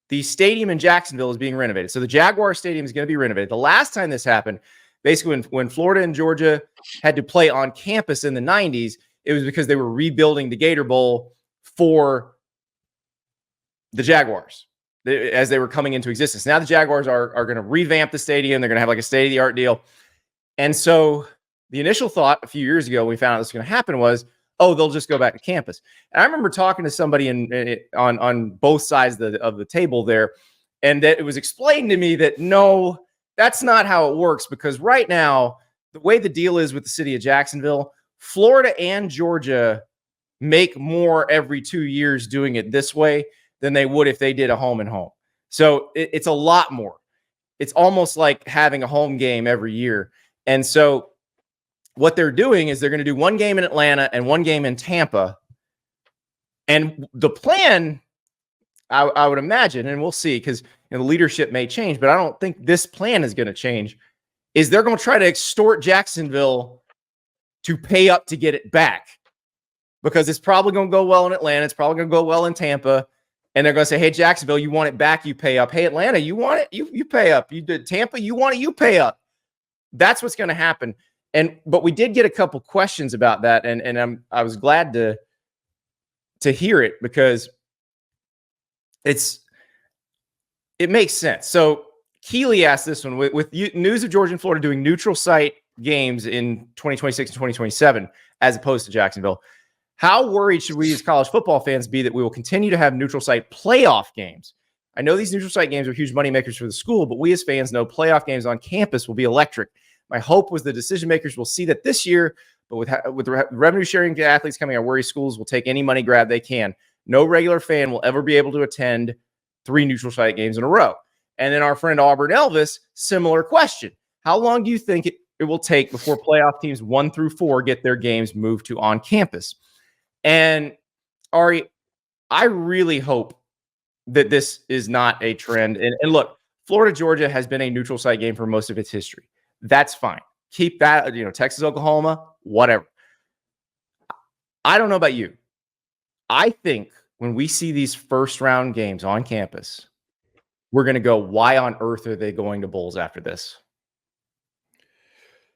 the stadium in Jacksonville is being renovated. So the Jaguar Stadium is going to be renovated. The last time this happened, basically when Florida and Georgia had to play on campus in the 90s, it was because they were rebuilding the Gator Bowl for the Jaguars as they were coming into existence. Now the Jaguars are going to revamp the stadium. They're going to have like a state-of-the-art deal. And so the initial thought a few years ago when we found out this was going to happen was, oh, they'll just go back to campus. And I remember talking to somebody on both sides of the table there, and that it was explained to me that no, that's not how it works, because right now, the way the deal is with the city of Jacksonville, Florida and Georgia make more every 2 years doing it this way than they would if they did a home and home. So it's a lot more. It's almost like having a home game every year. And so what they're doing is they're going to do one game in Atlanta and one game in Tampa. And the plan, I would imagine, and we'll see, because the leadership may change, but I don't think this plan is going to change, is they're going to try to extort Jacksonville to pay up to get it back, because it's probably going to go well in Atlanta. It's probably going to go well in Tampa. And they're going to say, hey, Jacksonville, you want it back, you pay up. Hey, Atlanta, you want it, you pay up. You did Tampa, you want it, you pay up. That's what's going to happen. But we did get a couple questions about that, and I was glad to hear it, because it makes sense. So Keeley asked this one, with news of Georgia and Florida doing neutral site games in 2026 and 2027 as opposed to Jacksonville, how worried should we as college football fans be that we will continue to have neutral site playoff games? I know these neutral site games are huge moneymakers for the school, but we as fans know playoff games on campus will be electric. My hope was the decision makers will see that this year, but with the revenue sharing to athletes coming, I worry schools will take any money grab they can. No regular fan will ever be able to attend 3 neutral site games in a row. And then our friend Auburn Elvis, similar question. How long do you think it will take before playoff teams 1 through 4 get their games moved to on campus? And Ari, I really hope that this is not a trend. And look, Florida, Georgia has been a neutral site game for most of its history. That's fine. Keep that, Texas, Oklahoma, whatever. I don't know about you. I think when we see these first round games on campus, we're going to go, why on earth are they going to bowls after this?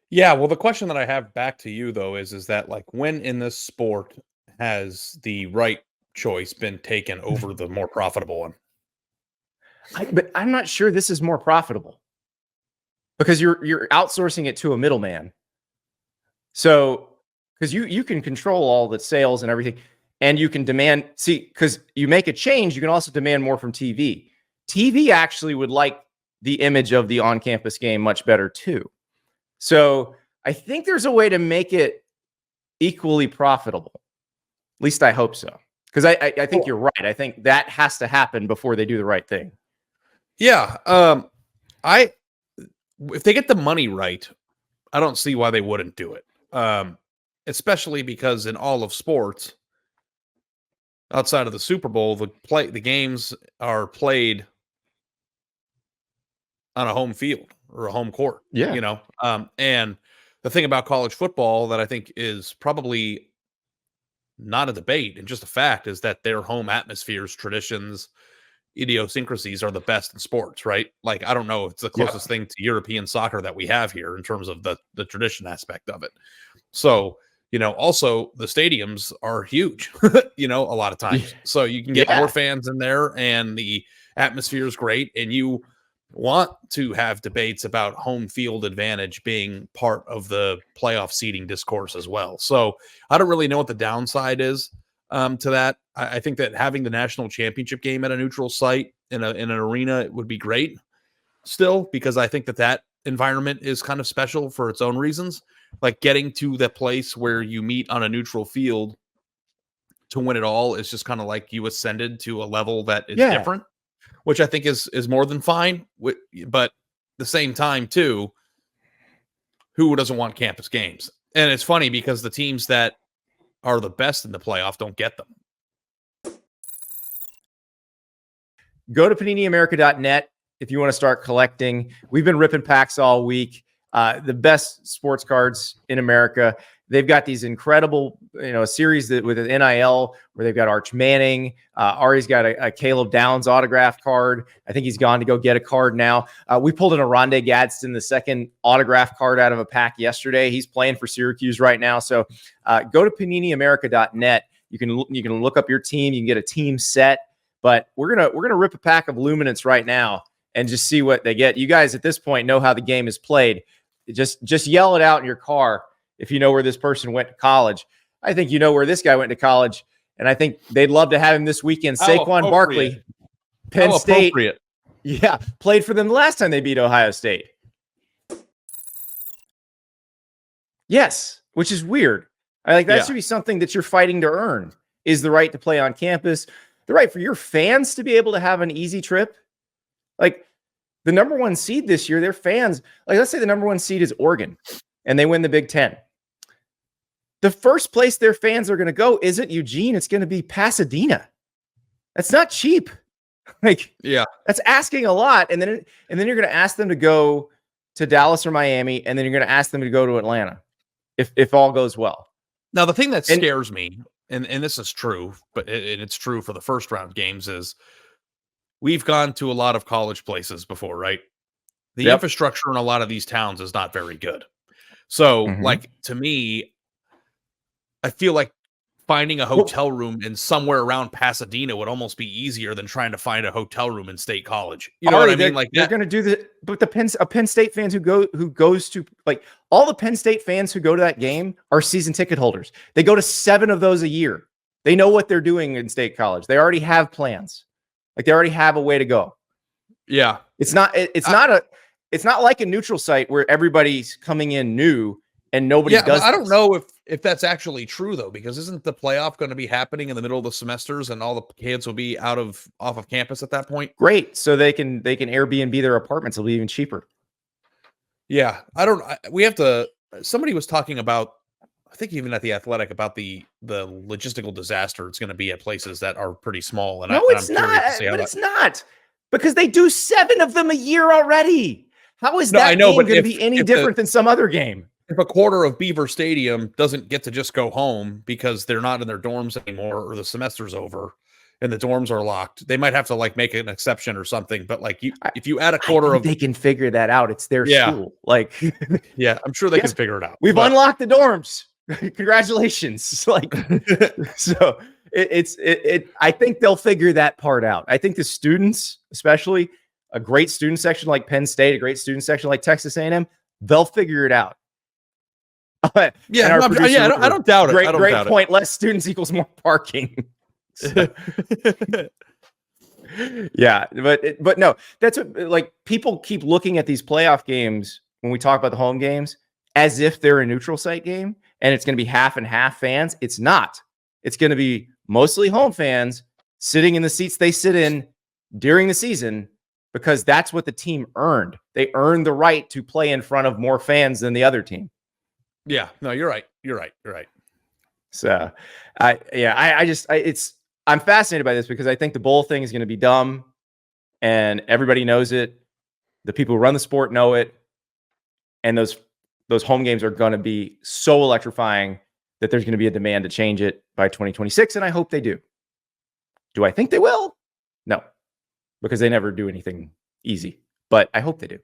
Yeah, well, the question that I have back to you, though, is that, like, when in this sport has the right choice been taken over the more profitable one? But I'm not sure this is more profitable, because you're outsourcing it to a middleman. So, because you can control all the sales and everything, and you can demand, because you make a change, you can also demand more from TV. TV actually would like the image of the on-campus game much better too. So I think there's a way to make it equally profitable. At least I hope so. Because I think you're right. I think that has to happen before they do the right thing. Yeah. If they get the money right, I don't see why they wouldn't do it. Especially because in all of sports, outside of the Super Bowl, the games are played on a home field or a home court. Yeah. And the thing about college football that I think is probably not a debate and just a fact is that their home atmospheres, traditions, idiosyncrasies are the best in sports, right? Like, I don't know if it's the closest thing to European soccer that we have here in terms of the tradition aspect of it. So, also the stadiums are huge, a lot of times. So you can get more fans in there and the atmosphere is great. And you want to have debates about home field advantage being part of the playoff seeding discourse as well. So I don't really know what the downside is to that. I think that having the national championship game at a neutral site in an arena would be great still, because I think that environment is kind of special for its own reasons. Like, getting to the place where you meet on a neutral field to win it all is just kind of like you ascended to a level that is different, which I think is more than fine. But at the same time, too, who doesn't want campus games? And it's funny because the teams that are the best in the playoff don't get them. Go to PaniniAmerica.net if you want to start collecting. We've been ripping packs all week. the best sports cards in America. They've got these incredible, series that with an NIL where they've got Arch Manning. Ari's got a Caleb Downs autograph card. I think he's gone to go get a card now. We pulled in a Rondé Gadsden, the second autograph card out of a pack yesterday. He's playing for Syracuse right now. So go to PaniniAmerica.net. You can look up your team. You can get a team set. But we're gonna rip a pack of Luminance right now and just see what they get. You guys at this point know how the game is played. Just yell it out in your car. If you know where this person went to college, I think you know where this guy went to college, and I think they'd love to have him this weekend. Saquon Barkley, Penn State, yeah, played for them the last time they beat Ohio State. Yes, which is weird. That should be something that you're fighting to earn, is the right to play on campus, the right for your fans to be able to have an easy trip. Like the number one seed this year, their fans, let's say the number one seed is Oregon and they win the Big Ten. The first place their fans are going to go isn't Eugene. It's going to be Pasadena. That's not cheap. That's asking a lot. And then you're going to ask them to go to Dallas or Miami. And then you're going to ask them to go to Atlanta if all goes well. Now, the thing that scares me, and this is true, but it's true for the first round games, is we've gone to a lot of college places before, right? The infrastructure in a lot of these towns is not very good. So, to me, I feel like finding a hotel room in somewhere around Pasadena would almost be easier than trying to find a hotel room in State College. You know what I mean? They're going to do the, but Penn State fans who goes to all the Penn State fans who go to that game are season ticket holders. They go to 7 of those a year. They know what they're doing in State College. They already have plans. They already have a way to go. Yeah. It's not like a neutral site where everybody's coming in new and nobody does. I don't know if that's actually true though, because isn't the playoff going to be happening in the middle of the semesters and all the kids will be off of campus at that point? Great. So they can Airbnb their apartments. It'll be even cheaper. Yeah. Somebody was talking about, I think even at the Athletic, about the logistical disaster it's going to be at places that are pretty small. And it's not because they do 7 of them a year already. How is that game going to be any different than some other game? If a quarter of Beaver Stadium doesn't get to just go home because they're not in their dorms anymore or the semester's over and the dorms are locked, they might have to make an exception or something. But if you add a quarter they can figure that out. It's their school. Yeah, I'm sure they can figure it out. We've unlocked the dorms. Congratulations. So I think they'll figure that part out. I think the students, especially a great student section like Penn State, a great student section like Texas A&M, they'll figure it out. I don't doubt it. Great point. Less students equals more parking. Yeah, but no, that's what people keep looking at these playoff games when we talk about the home games as if they're a neutral site game and it's going to be half and half fans. It's not. It's going to be mostly home fans sitting in the seats they sit in during the season because that's what the team earned. They earned the right to play in front of more fans than the other team. Yeah, no, you're right. So, I'm fascinated by this because I think the bowl thing is going to be dumb and everybody knows it. The people who run the sport know it. And those home games are going to be so electrifying that there's going to be a demand to change it by 2026. And I hope they do. Do I think they will? No, because they never do anything easy, but I hope they do.